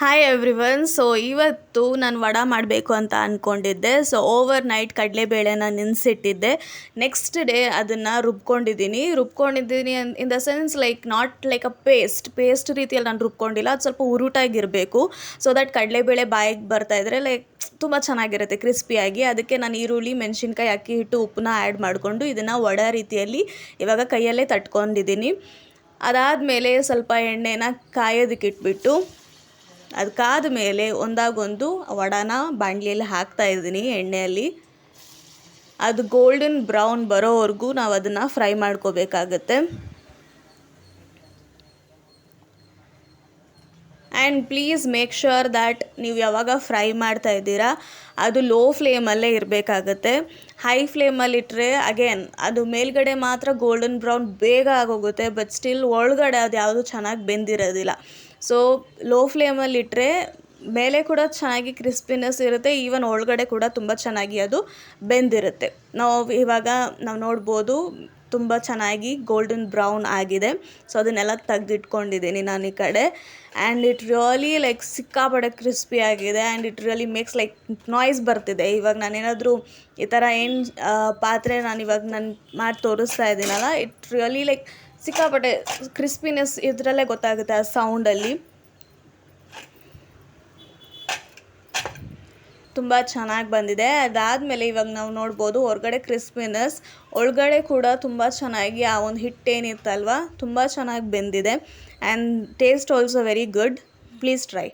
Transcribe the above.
Hi everyone. So ಇವತ್ತು ನಾನು ವಡ ಮಾಡಬೇಕು ಅಂತ ಅಂದ್ಕೊಂಡಿದ್ದೆ. ಸೊ ಓವರ್ ನೈಟ್ ಕಡಲೆಬೇಳೆನ ನೆನೆಸಿಟ್ಟಿದ್ದೆ. ನೆಕ್ಸ್ಟ್ ಡೇ ಅದನ್ನು ರುಬ್ಕೊಂಡಿದ್ದೀನಿ in the sense like not like a paste ರೀತಿಯಲ್ಲಿ ನಾನು ರುಬ್ಕೊಂಡಿಲ್ಲ. ಅದು ಸ್ವಲ್ಪ ಉರುಟಾಗಿರಬೇಕು. ಸೊ ದಟ್ ಕಡಲೆಬೇಳೆ ಬಾಯಿಗೆ ಬರ್ತಾಯಿದ್ರೆ ಲೈಕ್ ತುಂಬ ಚೆನ್ನಾಗಿರುತ್ತೆ ಕ್ರಿಸ್ಪಿಯಾಗಿ. ಅದಕ್ಕೆ ನಾನು ಈರುಳ್ಳಿ, ಮೆಣಸಿನ್ಕಾಯಿ, ಅಕ್ಕಿ ಹಿಟ್ಟು, ಉಪ್ಪನ್ನ ಆ್ಯಡ್ ಮಾಡಿಕೊಂಡು ಇದನ್ನು ವಡ ರೀತಿಯಲ್ಲಿ ಇವಾಗ ಕೈಯಲ್ಲೇ ತಟ್ಕೊಂಡಿದ್ದೀನಿ. ಅದಾದಮೇಲೆ ಸ್ವಲ್ಪ ಎಣ್ಣೆನ ಕಾಯೋದಕ್ಕಿಟ್ಬಿಟ್ಟು ಅದು ಕಾದ ಮೇಲೆ ಒಂದಾಗೊಂದು ವಡಾನ ಬಾಣಲಿಯಲ್ಲಿ ಹಾಕ್ತಾಯಿದ್ದೀನಿ ಎಣ್ಣೆಯಲ್ಲಿ. ಅದು ಗೋಲ್ಡನ್ ಬ್ರೌನ್ ಬರೋವರೆಗೂ ನಾವು ಅದನ್ನು ಫ್ರೈ ಮಾಡ್ಕೋಬೇಕಾಗತ್ತೆ. And please make sure that ನೀವು ಯಾವಾಗ ಫ್ರೈ ಮಾಡ್ತಾ ಇದ್ದೀರಾ ಅದು ಲೋ ಫ್ಲೇಮಲ್ಲೇ ಇರಬೇಕಾಗತ್ತೆ. ಹೈ ಫ್ಲೇಮಲ್ಲಿಟ್ಟರೆ ಅಗೇನ್ ಅದು ಮೇಲ್ಗಡೆ ಮಾತ್ರ ಗೋಲ್ಡನ್ ಬ್ರೌನ್ ಬೇಗ ಆಗೋಗುತ್ತೆ, ಬಟ್ ಸ್ಟಿಲ್ ಒಳಗಡೆ ಅದು ಯಾವುದು ಚೆನ್ನಾಗಿ ಬೆಂದಿರೋದಿಲ್ಲ. ಸೊ ಲೋ ಫ್ಲೇಮಲ್ಲಿಟ್ಟರೆ ಮೇಲೆ ಕೂಡ ಚೆನ್ನಾಗಿ ಕ್ರಿಸ್ಪಿನೆಸ್ ಇರುತ್ತೆ, ಈವನ್ ಒಳಗಡೆ ಕೂಡ ತುಂಬ ಚೆನ್ನಾಗಿ ಅದು ಬೆಂದಿರುತ್ತೆ. ಇವಾಗ ನಾವು ನೋಡ್ಬೋದು ತುಂಬ ಚೆನ್ನಾಗಿ ಗೋಲ್ಡನ್ ಬ್ರೌನ್ ಆಗಿದೆ. ಸೊ ಅದನ್ನೆಲ್ಲ ತೆಗೆದಿಟ್ಕೊಂಡಿದ್ದೀನಿ ನಾನು ಈ ಕಡೆ. ಆ್ಯಂಡ್ ಇಟ್ ರಿಯಲಿ ಲೈಕ್ ಸಿಕ್ಕಾಪಟ್ಟೆ ಕ್ರಿಸ್ಪಿ ಆಗಿದೆ. And it really makes like noise ಬರ್ತಿದೆ. ಇವಾಗ ನಾನೇನಾದರೂ ಈ ಥರ ಪಾತ್ರೆ ನಾನಿವಾಗ ನಾನು ಮಾಡಿ ತೋರಿಸ್ತಾ ಇದ್ದೀನಲ್ಲ, ಇಟ್ ರಿಯಲಿ ಲೈಕ್ ಸಿಕ್ಕಾಪಟ್ಟೆ ಕ್ರಿಸ್ಪಿನೆಸ್ ಇದರಲ್ಲೇ ಗೊತ್ತಾಗುತ್ತೆ ಆ ಸೌಂಡಲ್ಲಿ. ತುಂಬ ಚೆನ್ನಾಗಿ ಬಂದಿದೆ. ಅದಾದಮೇಲೆ ಇವಾಗ ನಾವು ನೋಡ್ಬೋದು ಹೊರಗಡೆ ಕ್ರಿಸ್ಪಿನೆಸ್, ಒಳಗಡೆ ಕೂಡ ತುಂಬ ಚೆನ್ನಾಗಿ ಆ ಒಂದು ಹಿಟ್ಟೇನಿತ್ತಲ್ವ ತುಂಬ ಚೆನ್ನಾಗಿ ಬೆಂದಿದೆ. And taste also very good. Please try.